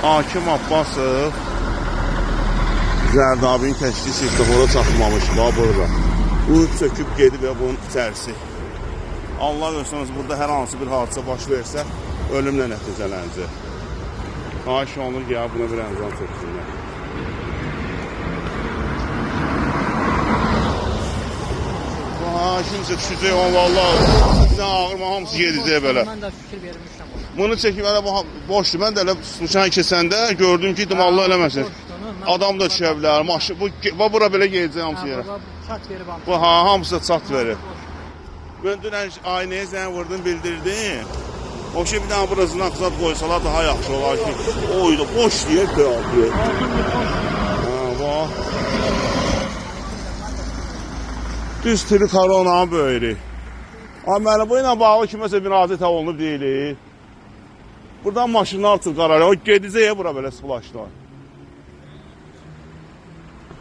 Hakim Abbasov Zərdabinin keçdiyi svetoforu çatmamış burada. Bu çöküb gedib və bunun içərisi. Allah görsəniz, burada hər hansı bir hadisə baş versə, ölümlə nəticələnəcək. Xahiş olunur ki, buna bir əncam çəksinlər. Kimsə düşəcək, valla nə ağırma, hamısı gedəcək belə. Mən də fikir vermişəm. Bunu çəkib elə boşdur. Mən də elə uçan keçəndə gördüm ki, Allah eləməsin. Adam da düşə bilər. Bura belə gedəcək hamısı yerə. Bu hamısı çat verir. Mən dünən aynaya zəng vurdum, bildirdim. O şey bir dənə burasını axsat qoysalar daha yaxşı olar ki, oydu, boş deyək də aldı. Düz tiri koronanın böyrü. Mənim bu ilə bağlı kiməsə müraciət olunub deyilir. Buradan maşınlar artıq qararıyor. O gedəcək ya bura belə splaşlar.